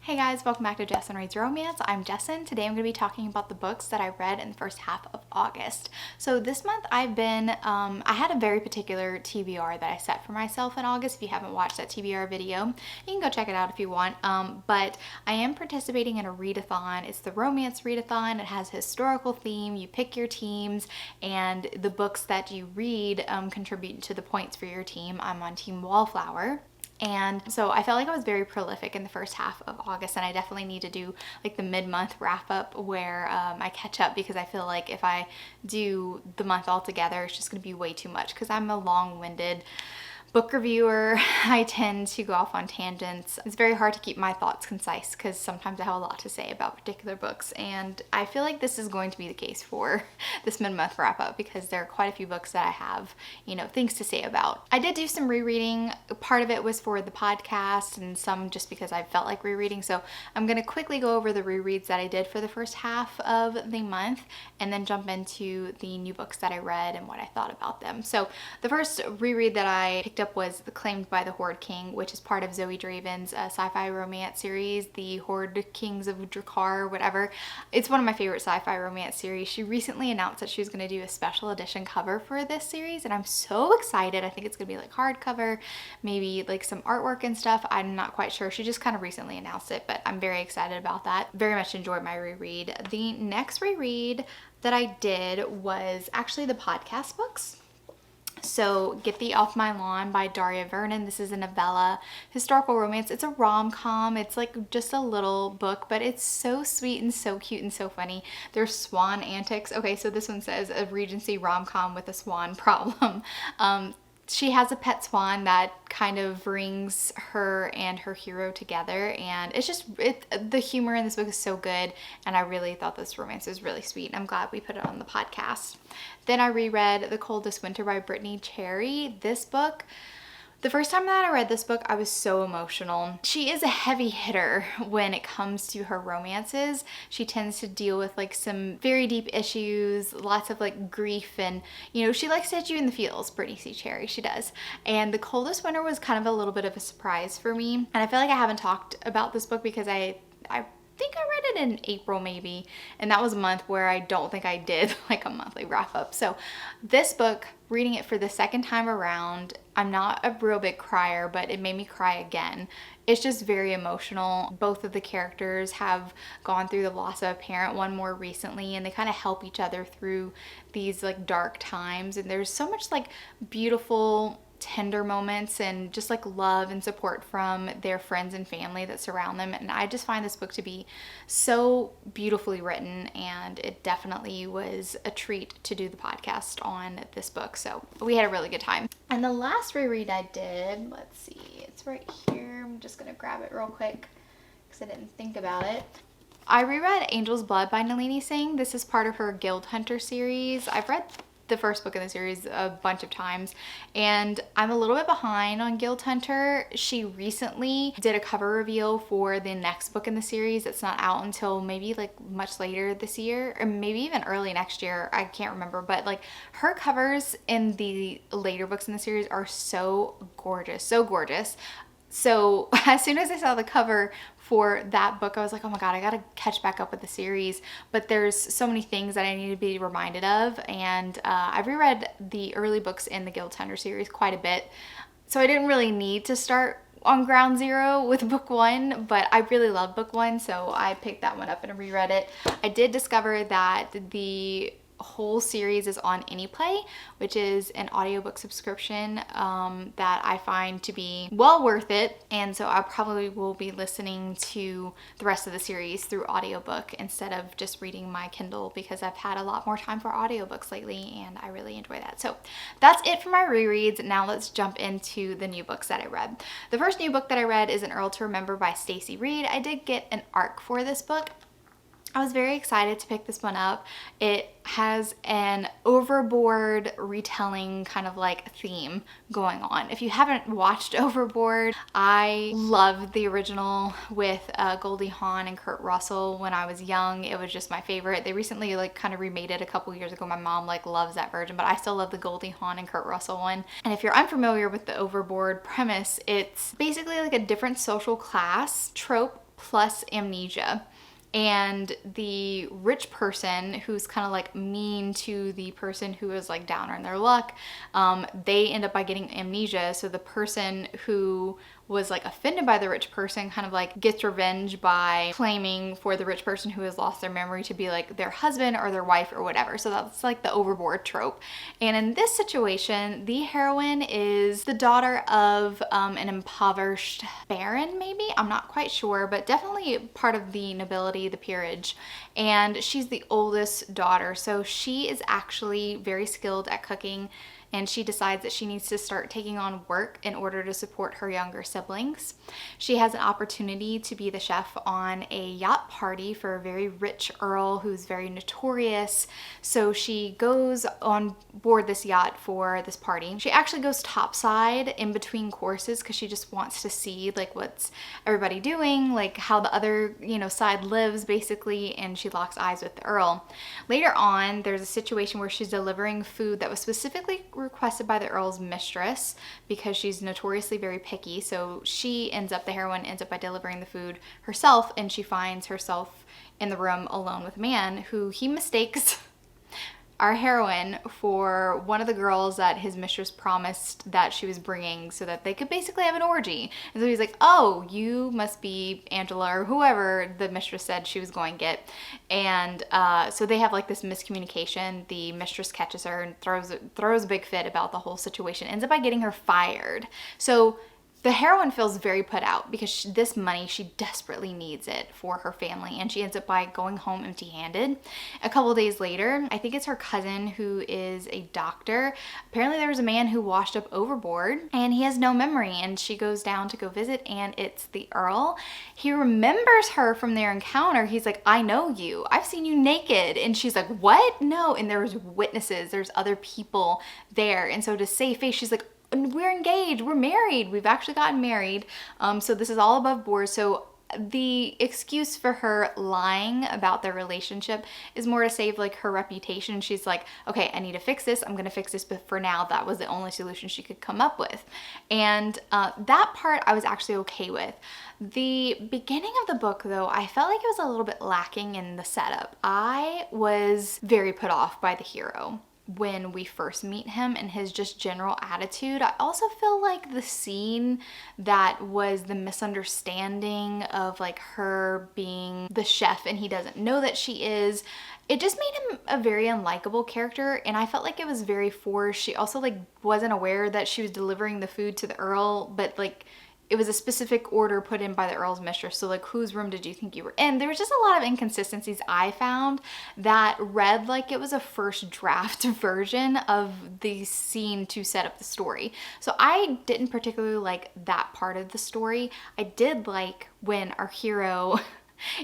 Hey guys, welcome back to Jessin Reads Romance. I'm Jessin. Today I'm going to be talking about the books that I read in the first half of August. So this month I've been, I had a very particular TBR that I set for myself in August. If you haven't watched that TBR video, you can go check it out if you want. But I am participating in a readathon. It's the romance readathon. It has a historical theme. You pick your teams and the books that you read contribute to the points for your team. I'm on Team Wallflower. And so I felt like I was very prolific in the first half of August, and I definitely need to do like the mid-month wrap up where I catch up, because I feel like if I do the month all together, it's just going to be way too much because I'm a long-winded book reviewer. I tend to go off on tangents. It's very hard to keep my thoughts concise because sometimes I have a lot to say about particular books, and I feel like this is going to be the case for this mid-month wrap up because there are quite a few books that I have, things to say about. I did do some rereading. Part of it was for the podcast and some just because I felt like rereading. So I'm going to quickly go over the rereads that I did for the first half of the month and then jump into the new books that I read and what I thought about them. So the first reread that I picked up was Claimed by the Horde King, which is part of Zoe Draven's sci-fi romance series, the Horde Kings of Drakkar, whatever. It's one of my favorite sci-fi romance series. She recently announced that she was going to do a special edition cover for this series, and I'm so excited. I think it's going to be like hardcover, maybe like some artwork and stuff. I'm not quite sure. She just kind of recently announced it, but I'm very excited about that. Very much enjoyed my reread. The next reread that I did was actually the podcast books. So Get Thee Off My Lawn by Daria Vernon. This is a novella, historical romance. It's a rom-com. It's like just a little book, but it's so sweet and so cute and so funny. There's swan antics. Okay, so this one says a Regency rom-com with a swan problem. She has a pet swan that kind of brings her and her hero together, and it's just, the humor in this book is so good, and I really thought this romance was really sweet. I'm glad we put it on the podcast. Then I reread The Coldest Winter by Brittany Cherry. This book, the first time that I read this book, I was so emotional. She is a heavy hitter when it comes to her romances. She tends to deal with like some very deep issues, lots of like grief, and she likes to hit you in the feels, Brittany C. Cherry, she does. And The Coldest Winter was kind of a little bit of a surprise for me. And I feel like I haven't talked about this book because I think I read it in April maybe, and that was a month where I don't think I did like a monthly wrap up. So this book, reading it for the second time around, I'm not a real big crier, but it made me cry again. It's just very emotional. Both of the characters have gone through the loss of a parent, one more recently, and they kind of help each other through these like dark times, and there's so much like beautiful tender moments and just like love and support from their friends and family that surround them. And I just find this book to be so beautifully written, and it definitely was a treat to do the podcast on this book. So we had a really good time. And the last reread I did, let's see, it's right here. I'm just gonna grab it real quick because I didn't think about it. I reread Angel's Blood by Nalini Singh. This is part of her Guild Hunter series. I've read the first book in the series a bunch of times, and I'm a little bit behind on Guild Hunter. She recently did a cover reveal for the next book in the series. It's not out until maybe like much later this year, or maybe even early next year. I can't remember, but like her covers in the later books in the series are so gorgeous, so gorgeous. So as soon as I saw the cover for that book, I was like, oh my god, I gotta catch back up with the series. But there's so many things that I need to be reminded of, and I've reread the early books in the Guild Hunter series quite a bit, so I didn't really need to start on ground zero with book one, but I really love book one, so I picked that one up and reread it. I did discover that the whole series is on AnyPlay, which is an audiobook subscription that I find to be well worth it, and so I probably will be listening to the rest of the series through audiobook instead of just reading my Kindle, because I've had a lot more time for audiobooks lately and I really enjoy that. So that's it for my rereads. Now let's jump into the new books that I read. The first new book that I read is An Earl to Remember by Stacey Reed. I did get an ARC for this book. I was very excited to pick this one up. It has an overboard retelling kind of like theme going on. If you haven't watched Overboard, I loved the original with Goldie Hawn and Kurt Russell when I was young. It was just my favorite. They recently like kind of remade it a couple years ago. My mom like loves that version, but I still love the Goldie Hawn and Kurt Russell one. And if you're unfamiliar with the Overboard premise, it's basically like a different social class trope plus amnesia. And the rich person who's kind of like mean to the person who is like down on their luck, they end up by getting amnesia. So the person who was like offended by the rich person kind of like gets revenge by claiming for the rich person who has lost their memory to be like their husband or their wife or whatever. So that's like the overboard trope. And in this situation, the heroine is the daughter of an impoverished baron, maybe? I'm not quite sure, but definitely part of the nobility, the peerage. And she's the oldest daughter. So she is actually very skilled at cooking, and she decides that she needs to start taking on work in order to support her younger siblings. She has an opportunity to be the chef on a yacht party for a very rich Earl who's very notorious. So she goes on board this yacht for this party. She actually goes topside in between courses because she just wants to see like what's everybody doing, like how the other, side lives basically, and she locks eyes with the Earl. Later on, there's a situation where she's delivering food that was specifically requested by the Earl's mistress because she's notoriously very picky. So the heroine ends up by delivering the food herself, and she finds herself in the room alone with a man who he mistakes our heroine for one of the girls that his mistress promised that she was bringing so that they could basically have an orgy. And so he's like, oh, you must be Angela or whoever the mistress said she was going to get. And so they have like this miscommunication. The mistress catches her and throws a big fit about the whole situation, ends up by getting her fired. So the heroine feels very put out because this money, she desperately needs it for her family, and she ends up by going home empty-handed. A couple of days later, I think it's her cousin who is a doctor. Apparently there was a man who washed up overboard and he has no memory, and she goes down to go visit, and it's the Earl. He remembers her from their encounter. He's like, I know you. I've seen you naked. And she's like, what? No. And there's witnesses. There's other people there. And so to save face, she's like, we're engaged, we're married, we've actually gotten married. So this is all above board. So the excuse for her lying about their relationship is more to save like her reputation. She's like, okay, I need to fix this. I'm gonna fix this, but for now, that was the only solution she could come up with. And that part I was actually okay with. The beginning of the book, though, I felt like it was a little bit lacking in the setup. I was very put off by the hero when we first meet him and his just general attitude. I also feel like the scene that was the misunderstanding of like her being the chef and he doesn't know that she is, it just made him a very unlikable character, and I felt like it was very forced. She also like wasn't aware that she was delivering the food to the Earl, but like it was a specific order put in by the Earl's mistress. So like, whose room did you think you were in? There was just a lot of inconsistencies I found that read like it was a first draft version of the scene to set up the story. So I didn't particularly like that part of the story. I did like when our hero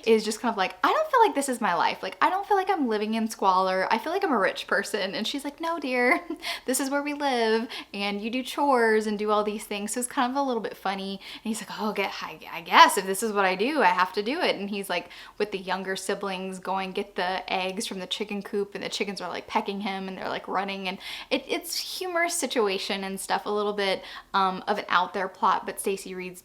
is just kind of like, I don't feel like this is my life. Like, I don't feel like I'm living in squalor. I feel like I'm a rich person. And she's like, no, dear, this is where we live. And you do chores and do all these things. So it's kind of a little bit funny. And he's like, oh, I guess if this is what I do, I have to do it. And he's like with the younger siblings going get the eggs from the chicken coop, and the chickens are like pecking him and they're like running. And it's humorous situation and stuff, a little bit of an out there plot. But Stacey Reed's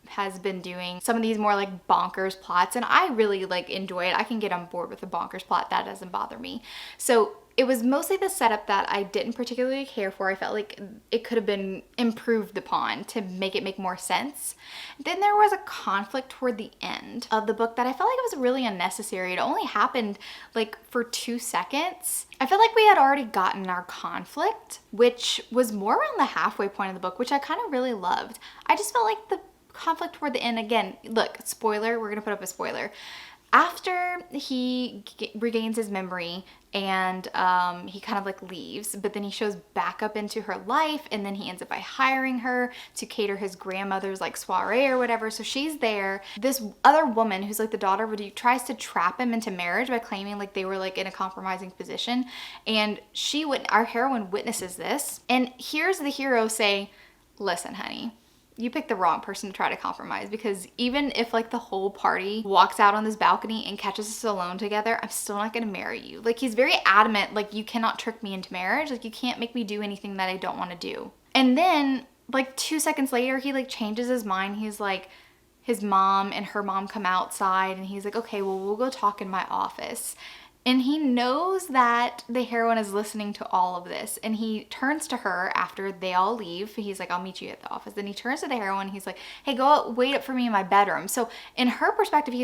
has been doing some of these more like bonkers plots, and I really like enjoy it. I can get on board with the bonkers plot. That doesn't bother me. So it was mostly the setup that I didn't particularly care for. I felt like it could have been improved upon to make it make more sense. Then there was a conflict toward the end of the book that I felt like it was really unnecessary. It only happened like for 2 seconds. I feel like we had already gotten our conflict, which was more around the halfway point of the book, which I kind of really loved. I just felt like the conflict toward the end, again, look, spoiler, we're gonna put up a spoiler. After he regains his memory and he kind of like leaves, but then he shows back up into her life, and then he ends up by hiring her to cater his grandmother's like soiree or whatever. So she's there. This other woman who's like the daughter of a duke tries to trap him into marriage by claiming like they were like in a compromising position, and our heroine witnesses this and hears the hero say, listen, honey, you picked the wrong person to try to compromise, because even if like the whole party walks out on this balcony and catches us alone together, I'm still not gonna marry you. Like, he's very adamant, like, you cannot trick me into marriage. Like, you can't make me do anything that I don't want to do. And then like 2 seconds later, he like changes his mind. He's like, his mom and her mom come outside, and he's like, okay, well, we'll go talk in my office. And he knows that the heroine is listening to all of this. And he turns to her after they all leave. He's like, I'll meet you at the office. Then he turns to the heroine. He's like, hey, go out, wait up for me in my bedroom. So in her perspective,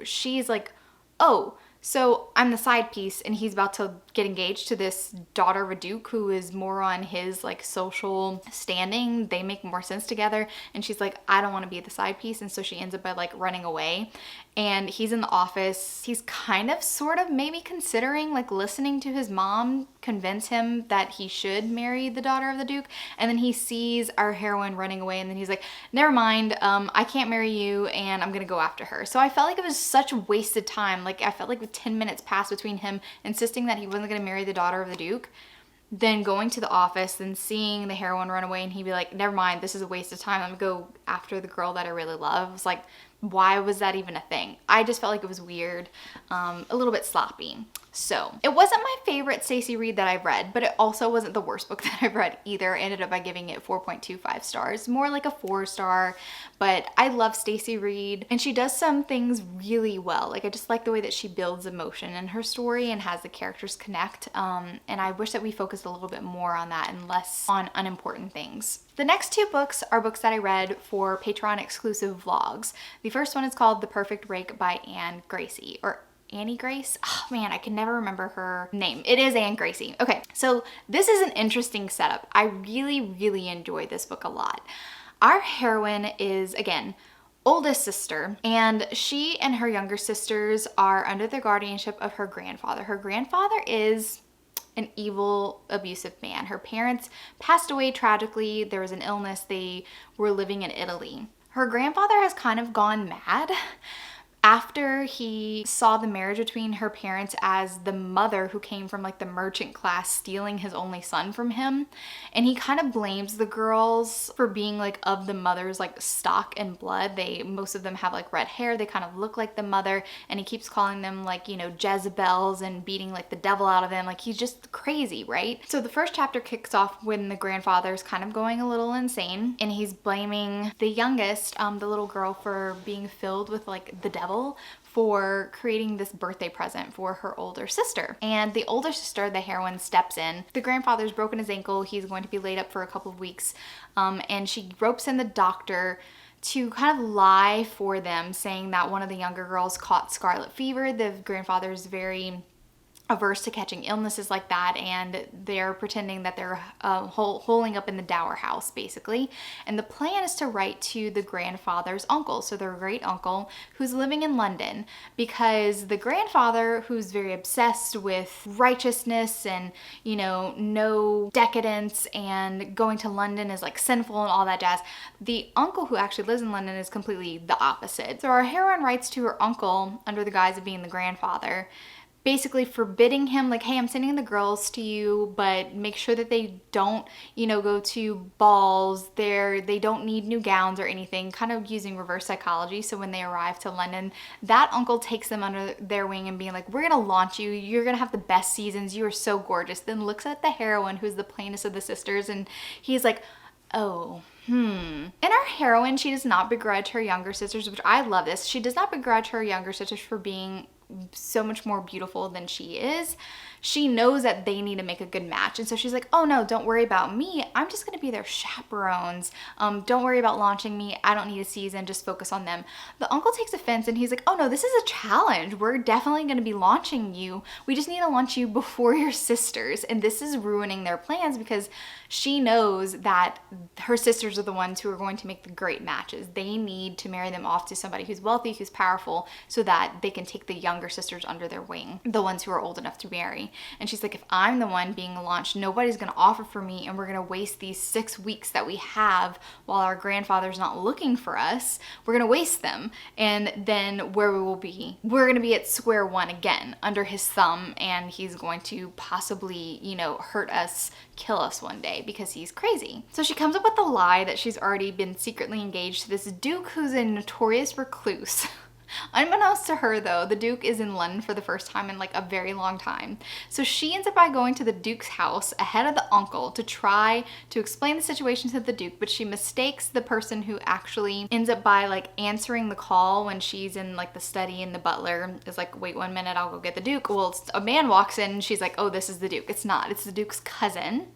she's like, oh, so I'm the side piece, and he's about to get engaged to this daughter of a duke who is more on his like social standing. They make more sense together. And she's like, I don't want to be the side piece. And so she ends up by like running away. And he's in the office. He's kind of sort of maybe considering like listening to his mom convince him that he should marry the daughter of the duke. And then he sees our heroine running away, and then he's like, never mind, I can't marry you, and I'm gonna go after her. So I felt like it was such wasted time. Like I felt like 10 minutes passed between him insisting that he wasn't gonna marry the daughter of the duke, then going to the office, then seeing the heroine run away, and he'd be like, never mind, this is a waste of time, I'm gonna go after the girl that I really love. It's like, why was that even a thing? I just felt like it was weird, a little bit sloppy. So it wasn't my favorite Stacey read that I've read, but it also wasn't the worst book that I've read either. I ended up by giving it 4.25 stars, more like a 4-star, but I love Stacey Reid, and she does some things really well. Like I just like the way that she builds emotion in her story and has the characters connect, and I wish that we focused a little bit more on that and less on unimportant things. The next 2 books are books that I read for Patreon exclusive vlogs. The first one is called The Perfect Rake by Anne Gracie, or Annie Grace? Oh man, I can never remember her name. It is Anne Gracie. Okay, so this is an interesting setup. I really enjoy this book a lot. Our heroine is, again, oldest sister, and she and her younger sisters are under the guardianship of her grandfather. Her grandfather is an evil, abusive man. Her parents passed away tragically. There was an illness. They were living in Italy. Her grandfather has kind of gone mad after he saw the marriage between her parents as the mother who came from like the merchant class stealing his only son from him. And he kind of blames the girls for being like of the mother's like stock and blood. Most of them have like red hair. They kind of look like the mother, and he keeps calling them like, you know, Jezebels and beating like the devil out of them. Like he's just crazy, right? So the first chapter kicks off when the grandfather's kind of going a little insane, and he's blaming the youngest, the little girl, for being filled with like the devil, for creating this birthday present for her older sister. And the older sister, the heroine, steps in. The grandfather's broken his ankle. He's going to be laid up for a couple of weeks. And she ropes in the doctor to kind of lie for them, saying that one of the younger girls caught scarlet fever. The grandfather's very averse to catching illnesses like that, and they're pretending that they're holing up in the dower house, basically. And the plan is to write to the grandfather's uncle, so their great uncle, who's living in London, because the grandfather, who's very obsessed with righteousness and, you know, no decadence, and going to London is like sinful and all that jazz, the uncle who actually lives in London is completely the opposite. So our heroine writes to her uncle under the guise of being the grandfather, basically forbidding him, like, hey, I'm sending the girls to you, but make sure that they don't, you know, go to balls. They don't need new gowns or anything, kind of using reverse psychology. So when they arrive to London, that uncle takes them under their wing and being like, we're gonna launch you. You're gonna have the best seasons. You are so gorgeous. Then looks at the heroine, who's the plainest of the sisters, and he's like, oh, And our heroine, she does not begrudge her younger sisters, which I love this. She does not begrudge her younger sisters for being so much more beautiful than she is. She knows that they need to make a good match, and so she's like, oh no, don't worry about me, I'm just gonna be their chaperones. Don't worry about launching me, I don't need a season, just focus on them. The uncle takes offense, and he's like, oh no, this is a challenge, we're definitely gonna be launching you, we just need to launch you before your sisters. And this is ruining their plans, because she knows that her sisters are the ones who are going to make the great matches. They need to marry them off to somebody who's wealthy, who's powerful, so that they can take the younger sisters under their wing, the ones who are old enough to marry. And she's like, if I'm the one being launched, nobody's gonna offer for me, and we're gonna waste these 6 weeks that we have while our grandfather's not looking for us. We're gonna waste them, and then where we will be, we're gonna be at square one again, under his thumb, and he's going to possibly, you know, hurt us, kill us one day, because he's crazy. So she comes up with the lie that she's already been secretly engaged to this duke who's a notorious recluse. Unbeknownst to her though, the Duke is in London for the first time in like a very long time. So she ends up by going to the Duke's house ahead of the uncle to try to explain the situation to the Duke, but she mistakes the person who actually ends up by like answering the call when she's in like the study, and the butler is like, wait 1 minute, I'll go get the Duke. Well, a man walks in and she's like, oh, this is the Duke. It's not, it's the Duke's cousin.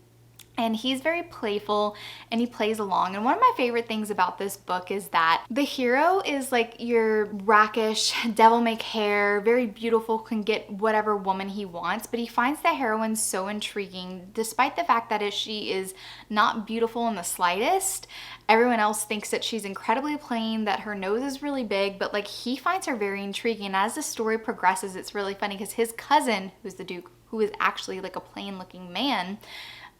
And he's very playful and he plays along. And one of my favorite things about this book is that the hero is like your rakish, devil-may-care, very beautiful, can get whatever woman he wants, but he finds the heroine so intriguing, despite the fact that she is not beautiful in the slightest. Everyone else thinks that she's incredibly plain, that her nose is really big, but like he finds her very intriguing. And as the story progresses, it's really funny because his cousin, who's the Duke, who is actually like a plain looking man,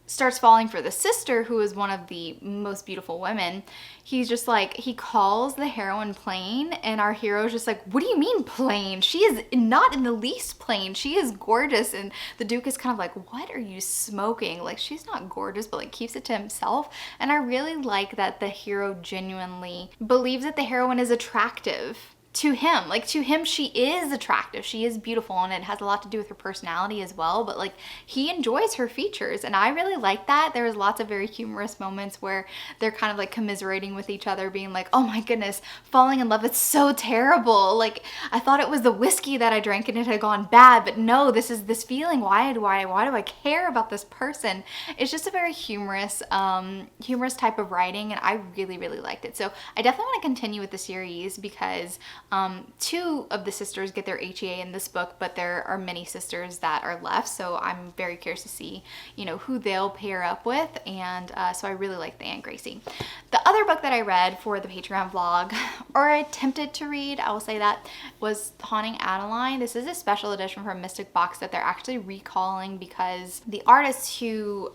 starts falling for the sister, who is one of the most beautiful women. He's just like, he calls the heroine plain, and our hero's just like, what do you mean plain? She is not in the least plain. She is gorgeous. And the Duke is kind of like, what are you smoking? Like, she's not gorgeous, but like keeps it to himself. And I really like that the hero genuinely believes that the heroine is attractive to him. Like, to him, she is attractive, she is beautiful, and it has a lot to do with her personality as well, but like he enjoys her features, and I really like that. There was lots of very humorous moments where they're kind of like commiserating with each other, being like, oh my goodness, falling in love, it's so terrible. Like, I thought it was the whiskey that I drank and it had gone bad, but no, this is this feeling. Why do I care about this person? It's just a very humorous type of writing, and I really liked it. So I definitely want to continue with the series because two of the sisters get their HEA in this book, but there are many sisters that are left, so I'm very curious to see, you know, who they'll pair up with, and so I really like the Aunt Gracie. The other book that I read for the Patreon vlog, or I attempted to read, I will say that, was Haunting Adeline. This is a special edition from Mystic Box that they're actually recalling because the artist who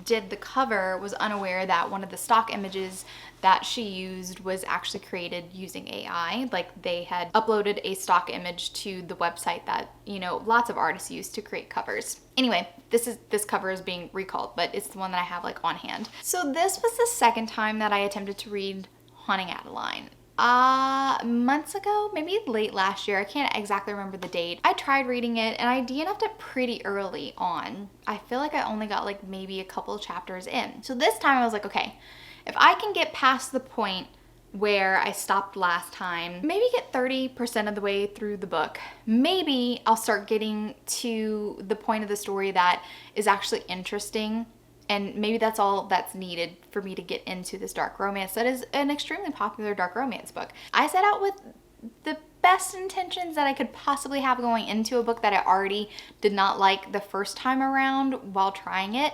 did the cover was unaware that one of the stock images that she used was actually created using AI. Like, they had uploaded a stock image to the website that, you know, lots of artists use to create covers. Anyway, this cover is being recalled, but it's the one that I have like on hand. So this was the second time that I attempted to read Haunting Adeline. Months ago, maybe late last year, I can't exactly remember the date. I tried reading it and I DNF'd it pretty early on. I feel like I only got like maybe a couple chapters in. So this time I was like, okay, if I can get past the point where I stopped last time, maybe get 30% of the way through the book, maybe I'll start getting to the point of the story that is actually interesting, and maybe that's all that's needed for me to get into this dark romance that is an extremely popular dark romance book. I set out with the best intentions that I could possibly have going into a book that I already did not like the first time around while trying it,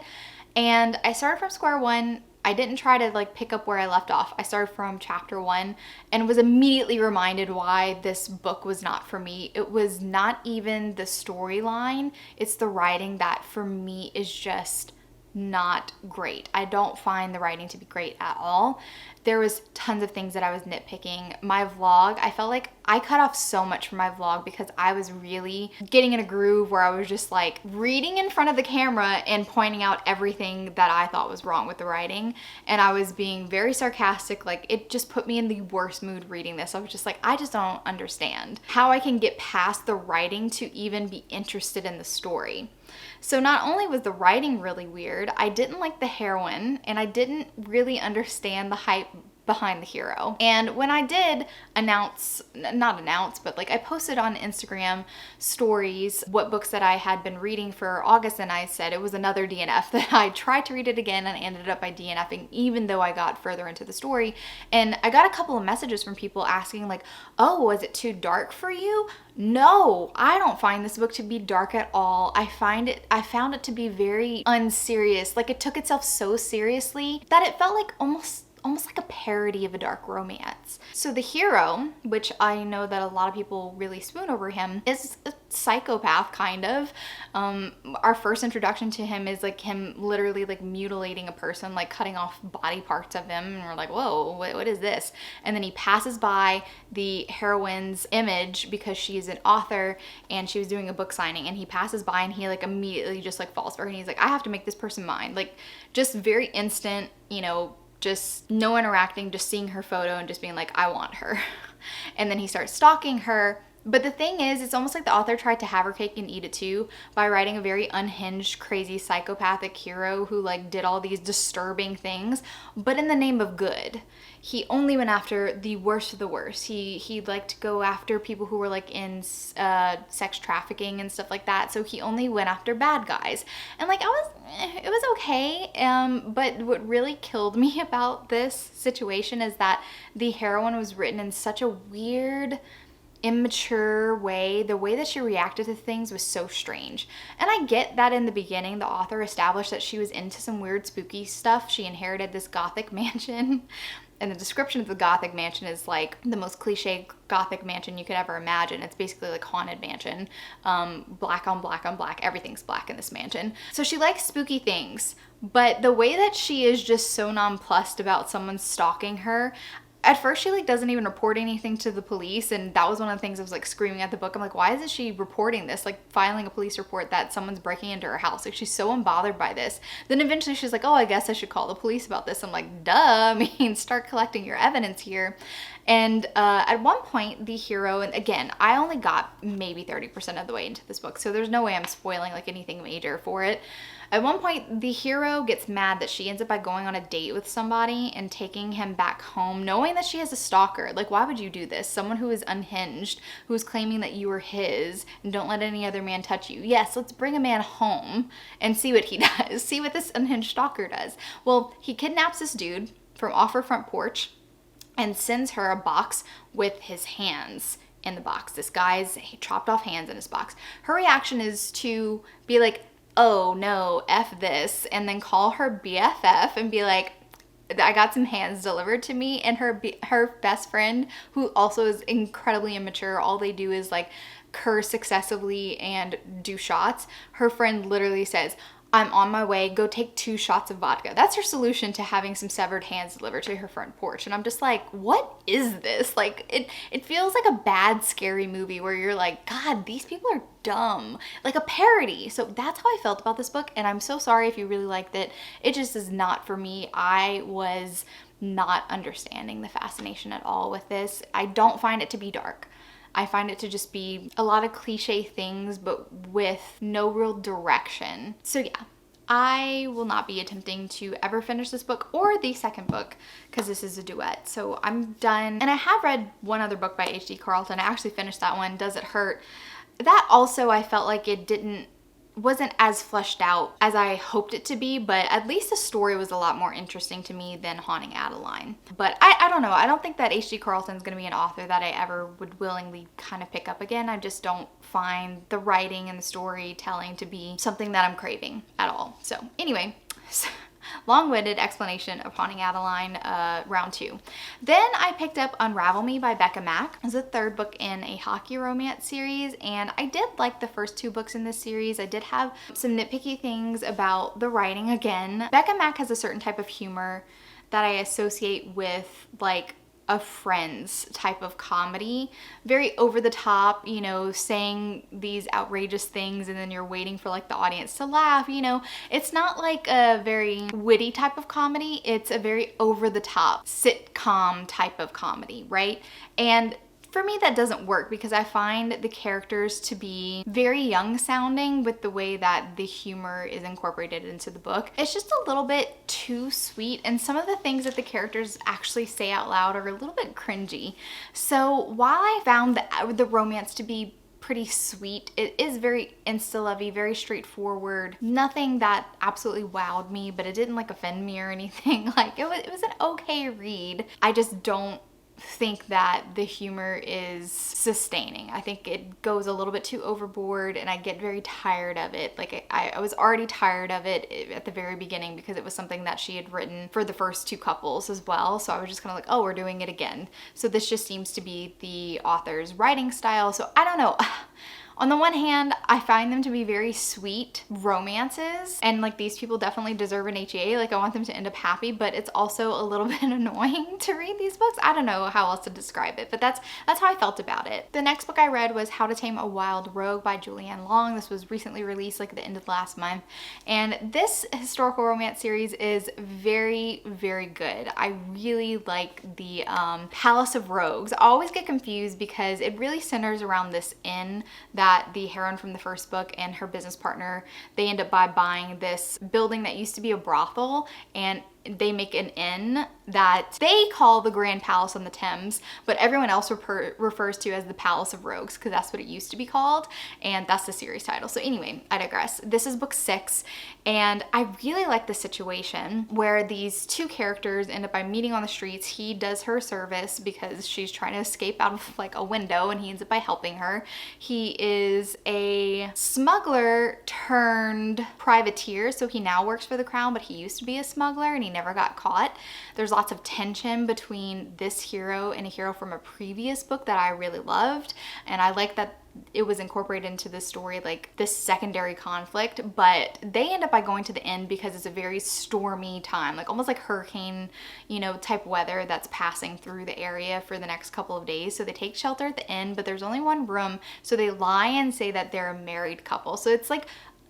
and I started from square one. I didn't try to like pick up where I left off. I started from chapter 1 and was immediately reminded why this book was not for me. It was not even the storyline. It's the writing that for me is just not great. I don't find the writing to be great at all. There was tons of things that I was nitpicking. My vlog, I felt like I cut off so much from my vlog because I was really getting in a groove where I was just like reading in front of the camera and pointing out everything that I thought was wrong with the writing. And I was being very sarcastic. Like, it just put me in the worst mood reading this. I was just like, I just don't understand how I can get past the writing to even be interested in the story. So not only was the writing really weird, I didn't like the heroine, and I didn't really understand the hype behind the hero. And when I did but like I posted on Instagram stories what books that I had been reading for August, and I said it was another DNF, that I tried to read it again and ended up by DNFing even though I got further into the story. And I got a couple of messages from people asking like, oh, was it too dark for you? No, I don't find this book to be dark at all. I found it to be very unserious. Like, it took itself so seriously that it felt like almost like a parody of a dark romance. So the hero, which I know that a lot of people really swoon over him, is a psychopath, kind of. Our first introduction to him is like him literally like mutilating a person, like cutting off body parts of them, and we're like, whoa, what is this? And then he passes by the heroine's image because she's an author and she was doing a book signing, and he passes by and he like immediately just like falls for her, and he's like, I have to make this person mine. Like, just very instant, you know, just no interacting, just seeing her photo and just being like, I want her. And then he starts stalking her. But the thing is, it's almost like the author tried to have her cake and eat it too by writing a very unhinged, crazy, psychopathic hero who like did all these disturbing things, but in the name of good. He only went after the worst of the worst. He liked to go after people who were like in sex trafficking and stuff like that. So he only went after bad guys. And like it was okay. But what really killed me about this situation is that the heroine was written in such a weird, immature way. The way that she reacted to things was so strange. And I get that in the beginning the author established that she was into some weird spooky stuff. She inherited this gothic mansion, and the description of the gothic mansion is like the most cliche gothic mansion you could ever imagine. It's basically like haunted mansion, black on black on black, everything's black in this mansion. So she likes spooky things, but the way that she is just so nonplussed about someone stalking her. At first she like doesn't even report anything to the police, and that was one of the things I was like screaming at the book. I'm like, why isn't she reporting this? Like filing a police report that someone's breaking into her house. Like she's so unbothered by this. Then eventually she's like, oh, I guess I should call the police about this. I'm like, duh, I mean, start collecting your evidence here. And at one point the hero, and again, I only got maybe 30% of the way into this book, so there's no way I'm spoiling like anything major for it. At one point, the hero gets mad that she ends up by going on a date with somebody and taking him back home, knowing that she has a stalker. Like, why would you do this? Someone who is unhinged, who is claiming that you are his and don't let any other man touch you. Yes, let's bring a man home and see what he does. See what this unhinged stalker does. Well, he kidnaps this dude from off her front porch and sends her a box with his hands in the box. This guy's chopped off hands in his box. Her reaction is to be like, oh no, F this, and then call her BFF and be like, I got some hands delivered to me. And her best friend, who also is incredibly immature, all they do is like curse excessively and do shots. Her friend literally says, I'm on my way, go take 2 shots of vodka. That's her solution to having some severed hands delivered to her front porch. And I'm just like, what is this? Like, it feels like a bad, scary movie where you're like, God, these people are dumb. Like a parody. So that's how I felt about this book. And I'm so sorry if you really liked it. It just is not for me. I was not understanding the fascination at all with this. I don't find it to be dark. I find it to just be a lot of cliche things, but with no real direction. So yeah, I will not be attempting to ever finish this book or the second book because this is a duet. So I'm done. And I have read one other book by H.D. Carlton. I actually finished that one, Does It Hurt? That also, I felt like it wasn't as fleshed out as I hoped it to be, but at least the story was a lot more interesting to me than Haunting Adeline. But I don't know. I don't think that H.D. Carlton's going to be an author that I ever would willingly kind of pick up again. I just don't find the writing and the storytelling to be something that I'm craving at all. So anyway, long-winded explanation of Haunting Adeline, round 2. Then I picked up Unravel Me by Becca Mack. It's the 3rd book in a hockey romance series, and I did like the first 2 books in this series. I did have some nitpicky things about the writing again. Becca Mack has a certain type of humor that I associate with like a Friends type of comedy. Very over the top, you know, saying these outrageous things and then you're waiting for like the audience to laugh, you know. It's not like a very witty type of comedy. It's a very over the top sitcom type of comedy, right? And for me, that doesn't work because I find the characters to be very young sounding with the way that the humor is incorporated into the book. It's just a little bit too sweet, and some of the things that the characters actually say out loud are a little bit cringy. So while I found the romance to be pretty sweet, it is very insta-lovey, very straightforward. Nothing that absolutely wowed me, but it didn't like offend me or anything. Like it was an okay read. I just don't think that the humor is sustaining. I think it goes a little bit too overboard and I get very tired of it. Like I was already tired of it at the very beginning because it was something that she had written for the first 2 couples as well. So I was just kind of like, oh, we're doing it again. So this just seems to be the author's writing style. So I don't know. On the one hand, I find them to be very sweet romances, and like these people definitely deserve an HEA. Like I want them to end up happy, but it's also a little bit annoying to read these books. I don't know how else to describe it, but that's how I felt about it. The next book I read was How to Tame a Wild Rogue by Julianne Long. This was recently released like at the end of last month, and this historical romance series is very, very good. I really like the Palace of Rogues. I always get confused because it really centers around this inn that the heroine from the first book and her business partner, they end up by buying this building that used to be a brothel, and they make an inn that they call the Grand Palace on the Thames, but everyone else refers to as the Palace of Rogues because that's what it used to be called, and that's the series title. So anyway, I digress. This is book 6, and I really like the situation where these two characters end up by meeting on the streets. He does her service because she's trying to escape out of like a window, and he ends up by helping her. He is a smuggler turned privateer, so he now works for the crown, but he used to be a smuggler and he never got caught. There's lots of tension between this hero and a hero from a previous book that I really loved, and I like that it was incorporated into the story, like this secondary conflict. But they end up by going to the inn because it's a very stormy time, like almost like hurricane, you know, type weather that's passing through the area for the next couple of days. So they take shelter at the inn, but there's only one room, so they lie and say that they're a married couple. So it's like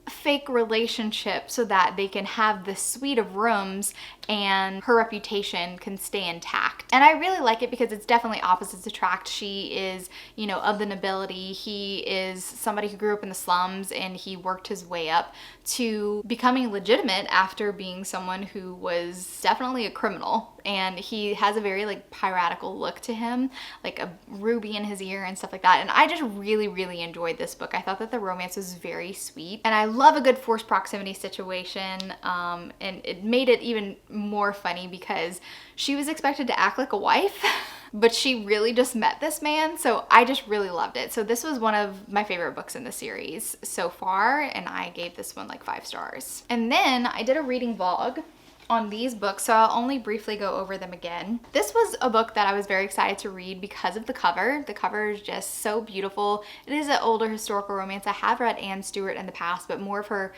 fake relationship so that they can have this suite of rooms and her reputation can stay intact. And I really like it because it's definitely opposites attract. She is, you know, of the nobility. He is somebody who grew up in the slums, and he worked his way up to becoming legitimate after being someone who was definitely a criminal. And he has a very like piratical look to him, like a ruby in his ear and stuff like that. And I just really, really enjoyed this book. I thought that the romance was very sweet, and I love a good forced proximity situation. And it made it even more funny because she was expected to act like a wife but she really just met this man, so I just really loved it. So this was one of my favorite books in the series so far, and I gave this one like 5 stars. And then I did a reading vlog on these books, so I'll only briefly go over them again. This was a book that I was very excited to read because of the cover. The cover is just so beautiful. It is an older historical romance. I have read Anne Stewart in the past, but more of her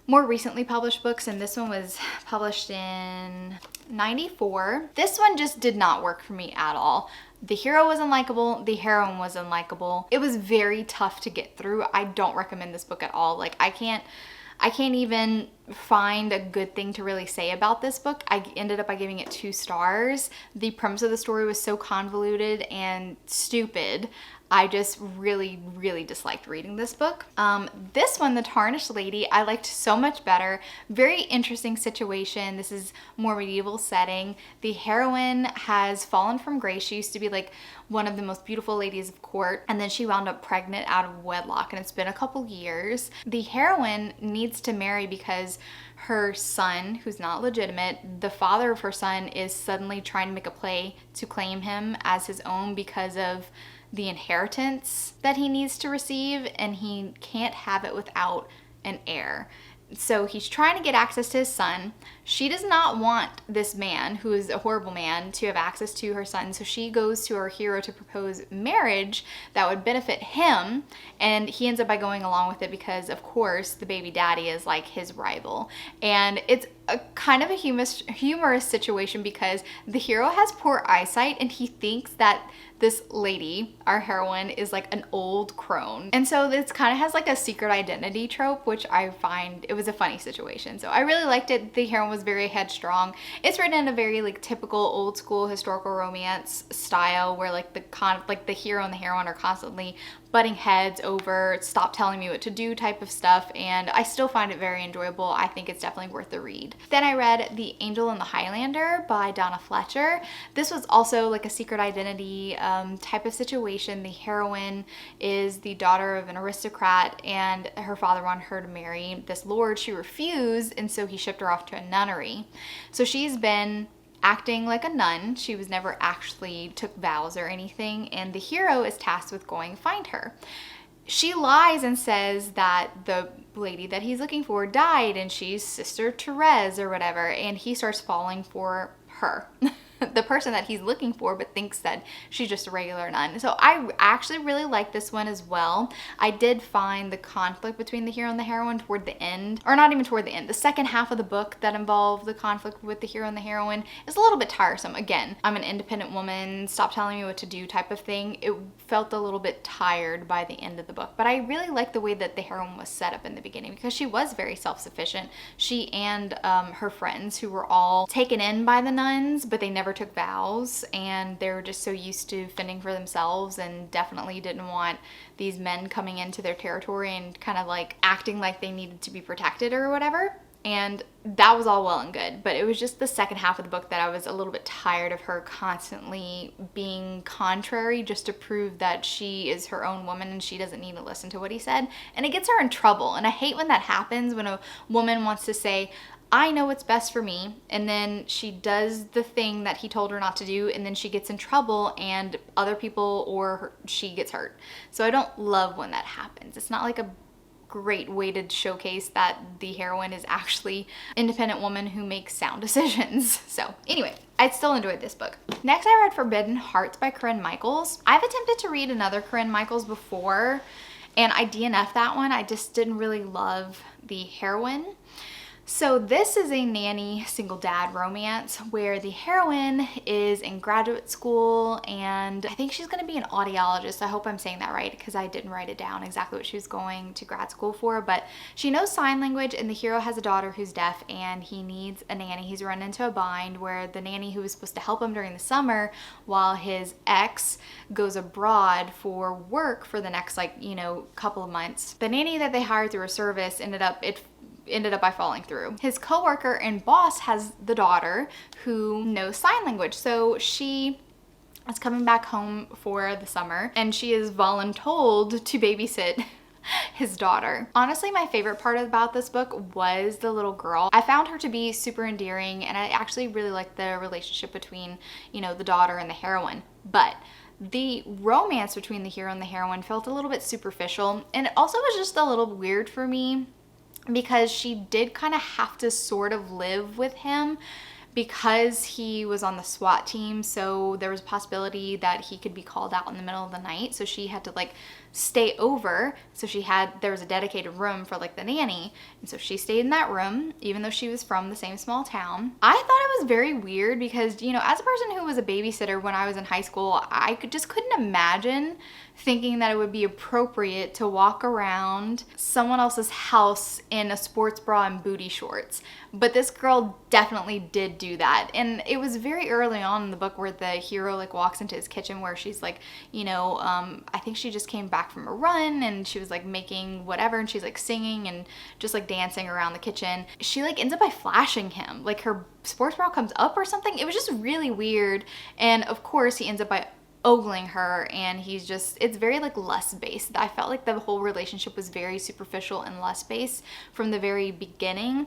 more recently published books, and this one was published in 94. This one just did not work for me at all. The hero was unlikable, the heroine was unlikable. It was very tough to get through. I don't recommend this book at all. Like I can't even find a good thing to really say about this book. I ended up by giving it 2 stars. The premise of the story was so convoluted and stupid. I just really, really disliked reading this book. This one, The Tarnished Lady, I liked so much better. Very interesting situation. This is more medieval setting. The heroine has fallen from grace. She used to be like one of the most beautiful ladies of court, and then she wound up pregnant out of wedlock, and it's been a couple years. The heroine needs to marry because her son, who's not legitimate, the father of her son is suddenly trying to make a play to claim him as his own because of the inheritance that he needs to receive, and he can't have it without an heir. So he's trying to get access to his son. She does not want this man, who is a horrible man, to have access to her son. So she goes to our hero to propose marriage that would benefit him. And he ends up by going along with it because, of course, the baby daddy is like his rival. And it's a kind of a humorous situation because the hero has poor eyesight and he thinks that this lady, our heroine, is like an old crone. And so this kind of has like a secret identity trope, which I find, it was a funny situation. So I really liked it. The heroine was very headstrong. It's written in a very like typical old school historical romance style where like the hero and the heroine are constantly butting heads over stop telling me what to do type of stuff, and I still find it very enjoyable. I think it's definitely worth the read. Then I read The Angel and the Highlander by Donna Fletcher. This was also like a secret identity type of situation. The heroine is the daughter of an aristocrat, and her father wanted her to marry this lord. She refused, and so he shipped her off to a nunnery. So she's been acting like a nun. She was never actually took vows or anything, and the hero is tasked with going to find her. She lies and says that the lady that he's looking for died and she's Sister Therese or whatever, and he starts falling for her. the person that he's looking for, but thinks that she's just a regular nun. So I actually really like this one as well. I did find the conflict between the hero and the heroine toward the end, or not even toward the end, the second half of the book that involved the conflict with the hero and the heroine is a little bit tiresome. Again, I'm an independent woman, stop telling me what to do type of thing. It felt a little bit tired by the end of the book, but I really like the way that the heroine was set up in the beginning because she was very self-sufficient. She and her friends, who were all taken in by the nuns, but they never took vows, and they were just so used to fending for themselves and definitely didn't want these men coming into their territory and kind of like acting like they needed to be protected or whatever. And that was all well and good, but it was just the second half of the book that I was a little bit tired of her constantly being contrary just to prove that she is her own woman and she doesn't need to listen to what he said. And it gets her in trouble. And I hate when that happens, when a woman wants to say, I know what's best for me, and then she does the thing that he told her not to do, and then she gets in trouble and other people or she gets hurt. So I don't love when that happens. It's not like a great way to showcase that the heroine is actually an independent woman who makes sound decisions. So anyway, I still enjoyed this book. Next, I read Forbidden Hearts by Corinne Michaels. I've attempted to read another Corinne Michaels before, and I DNF'd that one. I just didn't really love the heroine. So this is a nanny single dad romance where the heroine is in graduate school, and I think she's going to be an audiologist. I hope I'm saying that right because I didn't write it down exactly what she was going to grad school for, but she knows sign language, and the hero has a daughter who's deaf and he needs a nanny. He's run into a bind where the nanny who was supposed to help him during the summer while his ex goes abroad for work for the next couple of months. The nanny that they hired through a service ended up by falling through. His coworker and boss has the daughter who knows sign language. So she is coming back home for the summer and she is voluntold to babysit his daughter. Honestly, my favorite part about this book was the little girl. I found her to be super endearing, and I actually really liked the relationship between, the daughter and the heroine. But the romance between the hero and the heroine felt a little bit superficial, and it also was just a little weird for me because she did kind of have to sort of live with him because he was on the SWAT team. So there was a possibility that he could be called out in the middle of the night. So she had to stay over. So there was a dedicated room for the nanny. And so she stayed in that room, even though she was from the same small town. I thought it was very weird because, as a person who was a babysitter when I was in high school, I just couldn't imagine thinking that it would be appropriate to walk around someone else's house in a sports bra and booty shorts. But this girl definitely did do that. And it was very early on in the book where the hero walks into his kitchen where she's I think she just came back from a run and she was making whatever, and she's singing and just dancing around the kitchen. She ends up by flashing him. Her sports bra comes up or something. It was just really weird. And of course he ends up by ogling her, and it's very lust-based. I felt the whole relationship was very superficial and lust-based from the very beginning.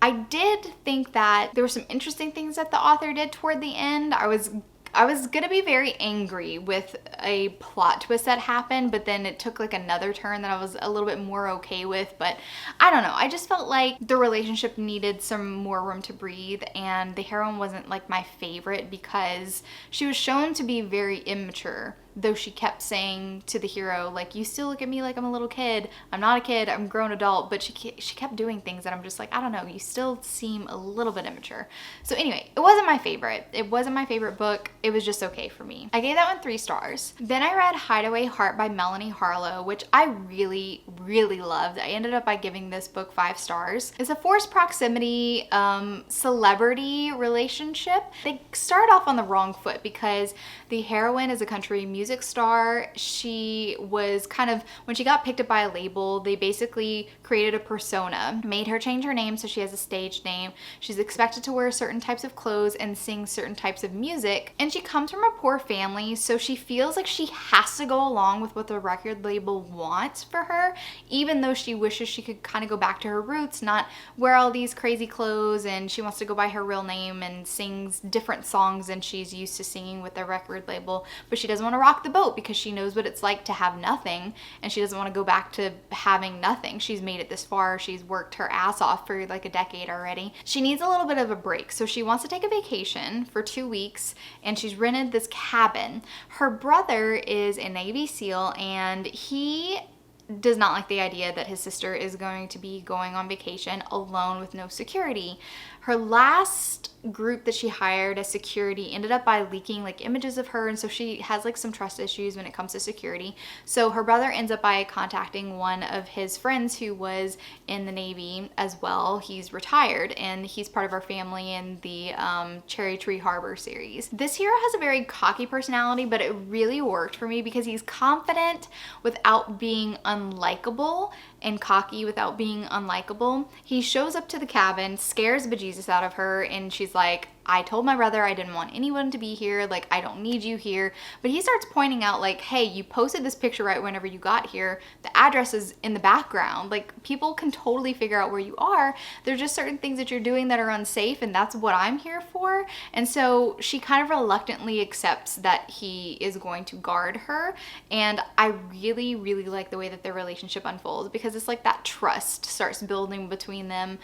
I did think that there were some interesting things that the author did toward the end. I was gonna be very angry with a plot twist that happened, but then it took another turn that I was a little bit more okay with. But I don't know, I just felt like the relationship needed some more room to breathe, and the heroine wasn't my favorite because she was shown to be very immature. Though she kept saying to the hero, you still look at me like I'm a little kid. I'm not a kid, I'm a grown adult. But she kept doing things that I'm just I don't know, you still seem a little bit immature. So anyway, it wasn't my favorite. It wasn't my favorite book. It was just okay for me. I gave that one 3 stars. Then I read Hideaway Heart by Melanie Harlow, which I really, really loved. I ended up by giving this book 5 stars. It's a forced proximity celebrity relationship. They start off on the wrong foot because the heroine is a country music star. She was when she got picked up by a label, they basically created a persona, made her change her name so she has a stage name. She's expected to wear certain types of clothes and sing certain types of music. And she comes from a poor family, so she feels like she has to go along with what the record label wants for her, even though she wishes she could go back to her roots, not wear all these crazy clothes, and she wants to go by her real name and sings different songs than she's used to singing with the record label. But she doesn't want to rock rock the boat because she knows what it's like to have nothing, and she doesn't want to go back to having nothing. She's made it this far. She's worked her ass off for like a decade already. She needs a little bit of a break, so she wants to take a vacation for 2 weeks, and she's rented this cabin. Her brother is a Navy SEAL, and he does not like the idea that his sister is going to be going on vacation alone with no security. Her last group that she hired as security ended up by leaking like images of her, and so she has like some trust issues when it comes to security. So her brother ends up by contacting one of his friends who was in the Navy as well. He's retired, and he's part of our family in the Cherry Tree Harbor series. This hero has a very cocky personality, but it really worked for me because he's confident without being unlikable and cocky without being unlikable. He shows up to the cabin, scares bejesus out of her, and she's like, I told my brother I didn't want anyone to be here, like I don't need you here. But he starts pointing out like, hey, you posted this picture right whenever you got here. The address is in the background. Like people can totally figure out where you are. There's just certain things that you're doing that are unsafe, and that's what I'm here for. And so she kind of reluctantly accepts that he is going to guard her. And I really, really like the way that their relationship unfolds because it's like that trust starts building between them.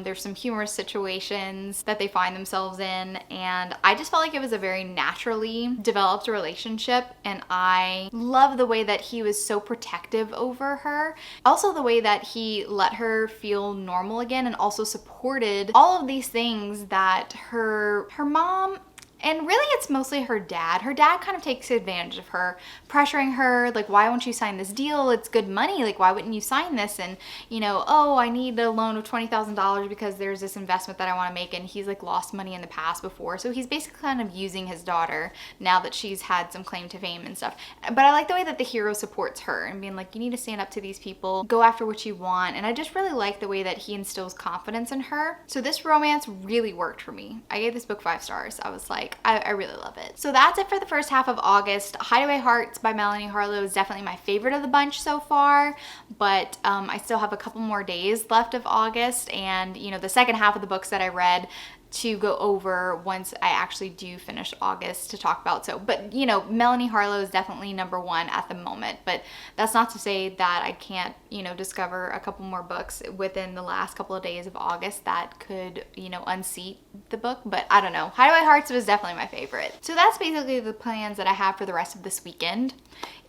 There's some humorous situations that they find themselves in, and I just felt like it was a very naturally developed relationship, and I love the way that he was so protective over her. Also the way that he let her feel normal again, and also supported all of these things that her mom, and really it's mostly her dad. Her dad kind of takes advantage of her, pressuring her, like, why won't you sign this deal? It's good money. Like, why wouldn't you sign this? And, you know, oh, I need a loan of $20,000 because there's this investment that I want to make. And he's like lost money in the past before. So he's basically kind of using his daughter now that she's had some claim to fame and stuff. But I like the way that the hero supports her and being like, you need to stand up to these people, go after what you want. And I just really like the way that he instills confidence in her. So this romance really worked for me. I gave this book 5 stars. I was like, I really love it. So that's it for the first half of August. Hideaway Heart by Melanie Harlow is definitely my favorite of the bunch so far, but I still have a couple more days left of August, and you know, the second half of the books that I read to go over once I actually do finish August to talk about. So, but you know, Melanie Harlow is definitely #1 at the moment, but that's not to say that I can't, you know, discover a couple more books within the last couple of days of August that could, you know, unseat the book. But I don't know. Hideaway Hearts was definitely my favorite. So that's basically the plans that I have for the rest of this weekend,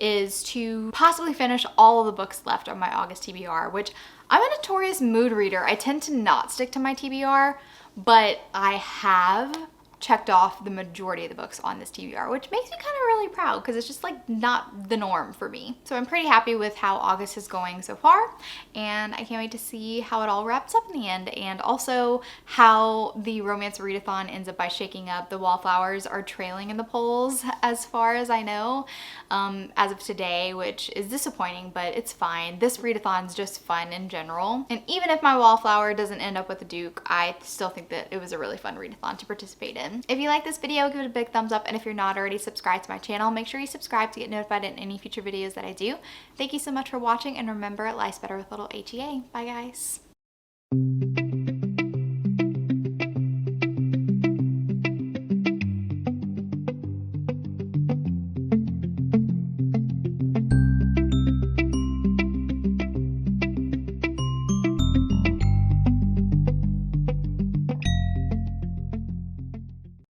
is to possibly finish all of the books left on my August TBR, which I'm a notorious mood reader. I tend to not stick to my TBR, but I have checked off the majority of the books on this TBR, which makes me kind of really proud because it's just like not the norm for me. So I'm pretty happy with how August is going so far, and I can't wait to see how it all wraps up in the end, and also how the romance readathon ends up by shaking up. The Wallflowers are trailing in the polls as far as I know as of today, which is disappointing, but it's fine. This readathon's just fun in general, and even if my Wallflower doesn't end up with the Duke, I still think that it was a really fun readathon to participate in. If you like this video, give it a big thumbs up, and if you're not already subscribed to my channel, make sure you subscribe to get notified in any future videos that I do. Thank you so much for watching, and remember, life's better with little HEA. Bye guys.